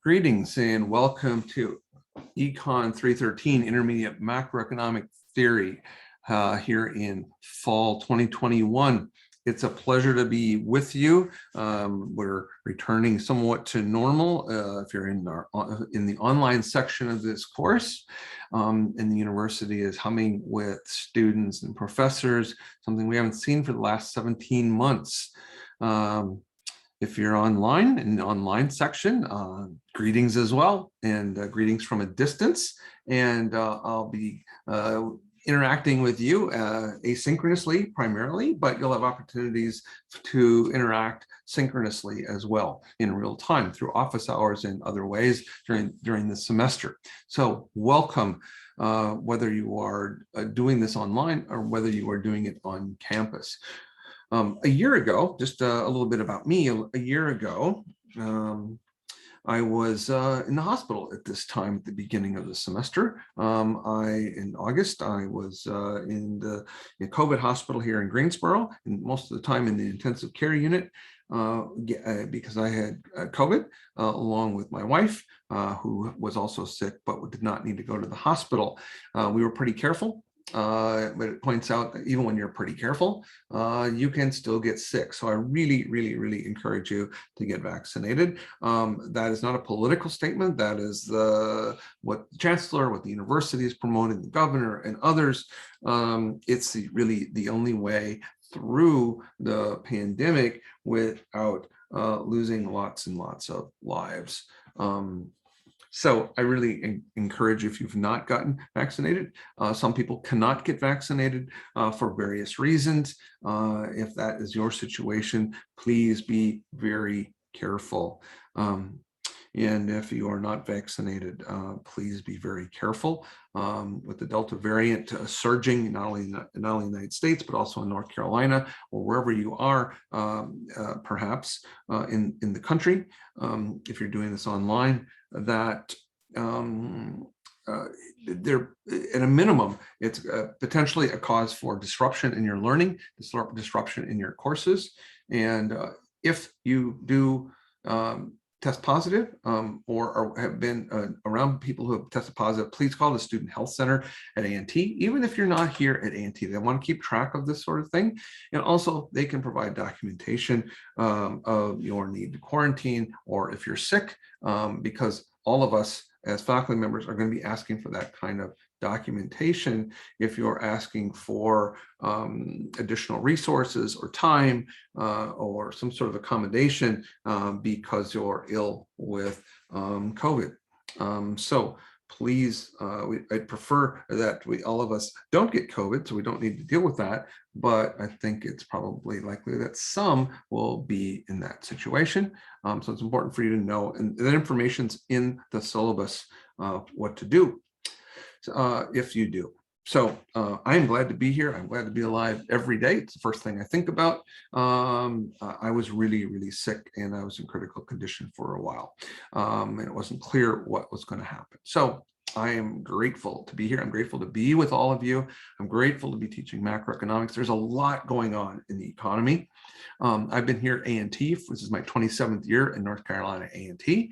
Greetings and welcome to ECON 313 Intermediate Macroeconomic Theory here in fall 2021. It's a pleasure to be with you. We're returning somewhat to normal if you're in the online section of this course. And the university is humming with students and professors, something we haven't seen for the last 17 months. If you're online, in the online section, greetings as well, and greetings from a distance. And I'll be interacting with you asynchronously primarily, but you'll have opportunities to interact synchronously as well in real time through office hours and other ways during the semester. So welcome, whether you are doing this online or whether you are doing it on campus. A year ago, just a little bit about me, a year ago, I was in the hospital at this time at the beginning of the semester. In August, I was in the COVID hospital here in Greensboro, and most of the time in the intensive care unit because I had COVID along with my wife, who was also sick but did not need to go to the hospital. We were pretty careful. But it points out that even when you're pretty careful, you can still get sick. So I really encourage you to get vaccinated. That is not a political statement. That is what the chancellor, what the university is promoting, the governor and others. It's really the only way through the pandemic without losing lots and lots of lives. So I really encourage you, if you've not gotten vaccinated, some people cannot get vaccinated for various reasons. If that is your situation, please be very careful. And if you are not vaccinated, please be very careful. With the Delta variant surging, not only in the United States, but also in North Carolina or wherever you are, perhaps in the country, if you're doing this online, that there, at a minimum, it's potentially a cause for disruption in your learning, disruption in your courses. And if you do test positive or have been around people who have tested positive, please call the Student Health Center at A&T. Even if you're not here at A&T, they want to keep track of this sort of thing. And also they can provide documentation of your need to quarantine, or if you're sick, because all of us as faculty members are going to be asking for that kind of documentation if you're asking for additional resources or time or some sort of accommodation because you're ill with COVID. So please, I'd prefer that all of us don't get COVID, so we don't need to deal with that. But I think it's probably likely that some will be in that situation. So it's important for you to know, and that information's in the syllabus what to do if you do. So I am glad to be here. I'm glad to be alive every day. It's the first thing I think about. I was really sick, and I was in critical condition for a while. And it wasn't clear what was going to happen. So I am grateful to be here. I'm grateful to be with all of you. I'm grateful to be teaching macroeconomics. There's a lot going on in the economy. I've been here at A&T. This is my 27th year in North Carolina A&T.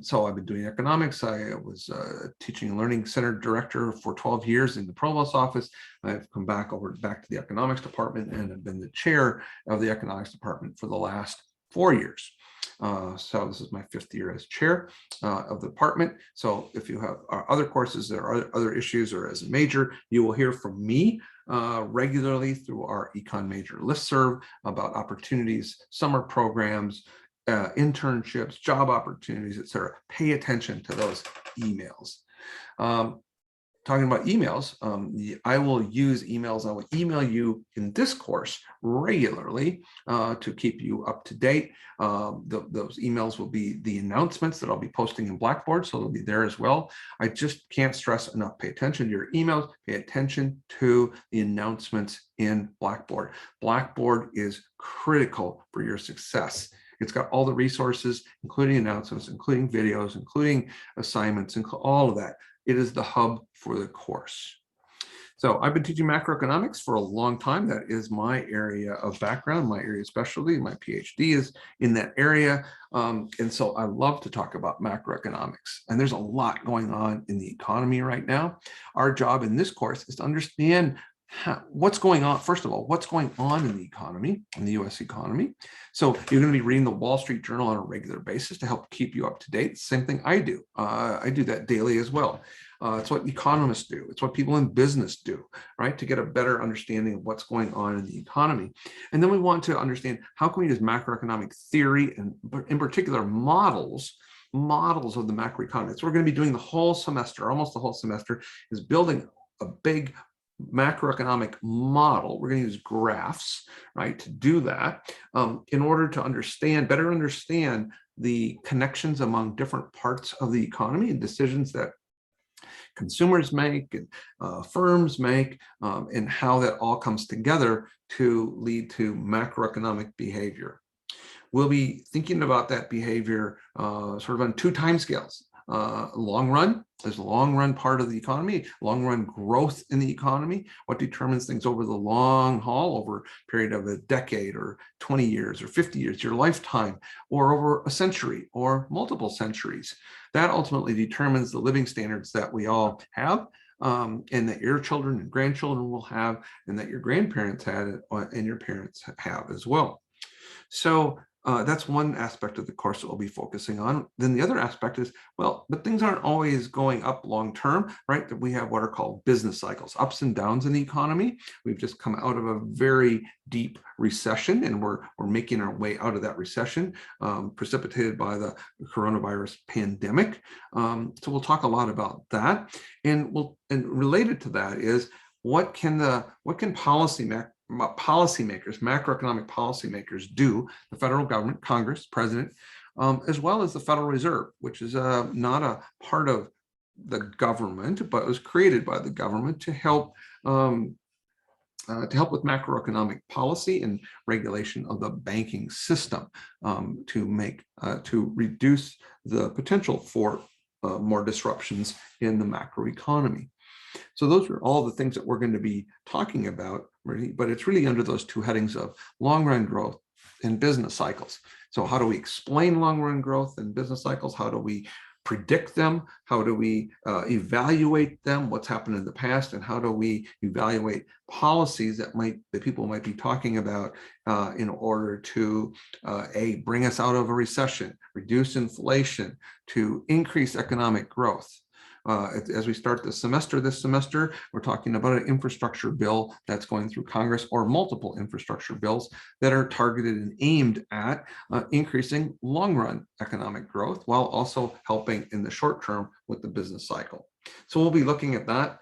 So I've been doing economics. I was teaching and learning center director for 12 years in the provost's office. I've come back to the economics department, and have been the chair of the economics department for the last 4 years. So this is my 5th year as chair of the department. So if you have other courses or other issues, or as a major, you will hear from me regularly through our econ major listserv about opportunities, summer programs, internships, job opportunities, etc. Pay attention to those emails. Talking about emails, I will use emails. I will email you in this course regularly to keep you up to date. Those emails will be the announcements that I'll be posting in Blackboard, so they'll be there as well. I just can't stress enough, pay attention to your emails, pay attention to the announcements in Blackboard. Blackboard is critical for your success. It's got all the resources, including announcements, including videos, including assignments, all of that. It is the hub for the course. So I've been teaching macroeconomics for a long time. That is my area of background, my area of specialty. My PhD is in that area. And so I love to talk about macroeconomics. And there's a lot going on in the economy right now. Our job in this course is to understand what's going on. First of all, what's going on in the economy, in the US economy. So you're going to be reading the Wall Street Journal on a regular basis to help keep you up to date. Same thing I do. I do that daily as well. It's what economists do. It's what people in business do, right? To get a better understanding of what's going on in the economy. And then we want to understand how can we use macroeconomic theory and in particular models of the macroeconomy. So we're going to be doing the whole semester, almost the whole semester, is building a big macroeconomic model. We're going to use graphs, right, to do that in order to better understand the connections among different parts of the economy and decisions that consumers make and firms make, and how that all comes together to lead to macroeconomic behavior. We'll be thinking about that behavior sort of on two timescales. Long run, there's a long run part of the economy, long run growth in the economy, what determines things over the long haul, over a period of a decade or 20 years or 50 years, your lifetime, or over a century or multiple centuries. That ultimately determines the living standards that we all have, and that your children and grandchildren will have, and that your grandparents had and your parents have as well. So that's one aspect of the course that we'll be focusing on. Then the other aspect is, well, but things aren't always going up long term, right? That we have what are called business cycles, ups and downs in the economy. We've just come out of a very deep recession, and we're making our way out of that recession, precipitated by the coronavirus pandemic. So we'll talk a lot about that, and related to that is what can policymakers, macroeconomic policymakers do, the federal government, Congress, president, as well as the Federal Reserve, which is not a part of the government, but was created by the government to help with macroeconomic policy and regulation of the banking system, to reduce the potential for more disruptions in the macroeconomy. So those are all the things that we're going to be talking about, really, but it's really under those two headings of long-run growth and business cycles. So how do we explain long-run growth and business cycles? How do we predict them? How do we evaluate them? What's happened in the past? And how do we evaluate policies that people might be talking about in order to bring us out of a recession, reduce inflation, to increase economic growth? As we start this semester, we're talking about an infrastructure bill that's going through Congress, or multiple infrastructure bills that are targeted and aimed at increasing long-run economic growth while also helping in the short term with the business cycle. So we'll be looking at that.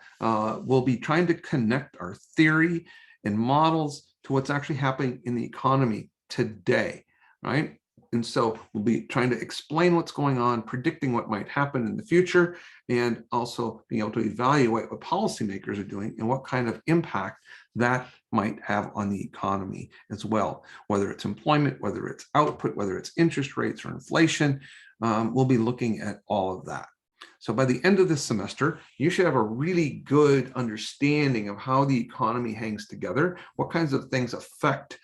We'll be trying to connect our theory and models to what's actually happening in the economy today, right? And so we'll be trying to explain what's going on, predicting what might happen in the future, and also being able to evaluate what policymakers are doing and what kind of impact that might have on the economy as well, whether it's employment, whether it's output, whether it's interest rates or inflation. We'll be looking at all of that. So by the end of this semester, you should have a really good understanding of how the economy hangs together, what kinds of things affect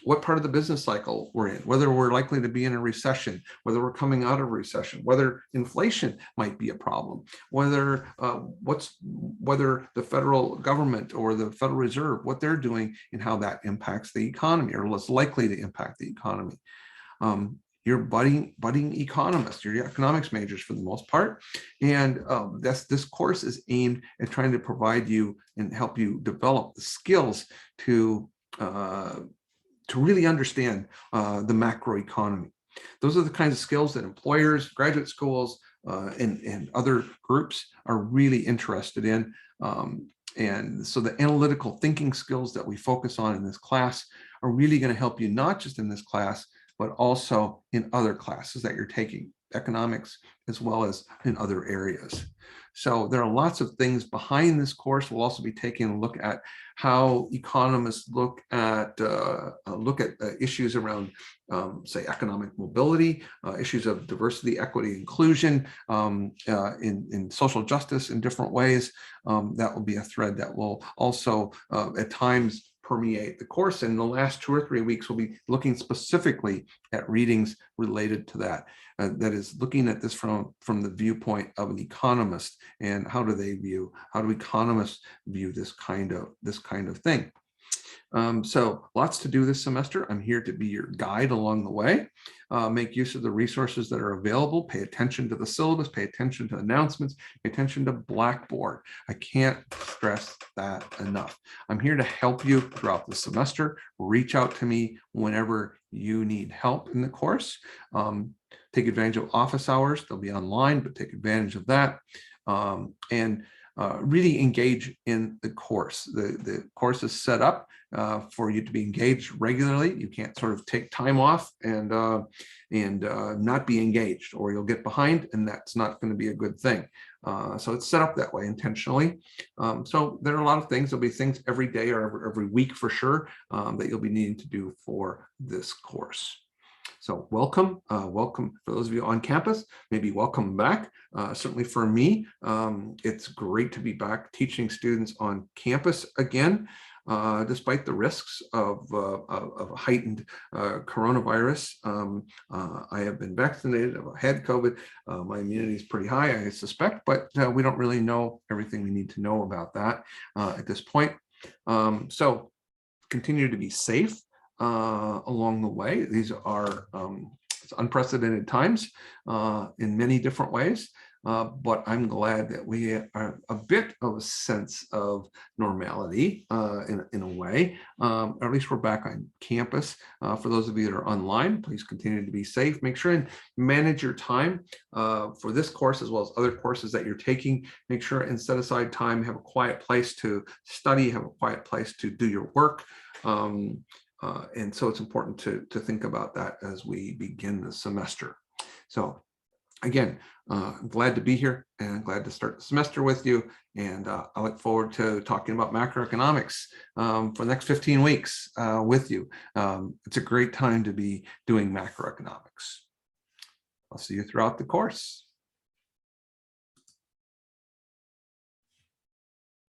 what part of the business cycle we're in, whether we're likely to be in a recession, whether we're coming out of a recession, whether inflation might be a problem, whether the federal government or the Federal Reserve, what they're doing and how that impacts the economy, or less likely to impact the economy. You're budding economists, you're economics majors for the most part, and this course is aimed at trying to provide you and help you develop the skills to really understand the macroeconomy. Those are the kinds of skills that employers, graduate schools, and other groups are really interested in. And so the analytical thinking skills that we focus on in this class are really going to help you, not just in this class, but also in other classes that you're taking economics, as well as in other areas. So there are lots of things behind this course. We'll also be taking a look at how economists look at issues around, say, economic mobility, issues of diversity, equity, inclusion, in social justice in different ways. That will be a thread that will also at times permeate the course. And the last 2 or 3 weeks, we'll be looking specifically at readings related to that. That is looking at this from the viewpoint of an economist, and how do economists view this kind of thing. So lots to do this semester. I'm here to be your guide along the way. Make use of the resources that are available. Pay attention to the syllabus, pay attention to announcements, pay attention to Blackboard. I can't stress that enough. I'm here to help you throughout the semester. Reach out to me whenever you need help in the course. Take advantage of office hours. They'll be online, but take advantage of that. And really engage in the course. The course is set up for you to be engaged regularly. You can't sort of take time off and not be engaged, or you'll get behind, and that's not going to be a good thing. So it's set up that way intentionally. So there are a lot of things. There'll be things every day or every week for sure that you'll be needing to do for this course. So welcome for those of you on campus, maybe welcome back. Certainly for me, it's great to be back teaching students on campus again, despite the risks of heightened coronavirus. I have been vaccinated, I've had COVID, my immunity is pretty high, I suspect, but we don't really know everything we need to know about that at this point. So continue to be safe along the way. These are it's unprecedented times in many different ways, but I'm glad that we are a bit of a sense of normality in a way, or at least we're back on campus. For those of you that are online, please continue to be safe. Make sure and manage your time for this course as well as other courses that you're taking. Make sure and set aside time, have a quiet place to study, have a quiet place to do your work. And so it's important to think about that as we begin the semester. So again, I'm glad to be here and glad to start the semester with you. And I look forward to talking about macroeconomics for the next 15 weeks with you. It's a great time to be doing macroeconomics. I'll see you throughout the course.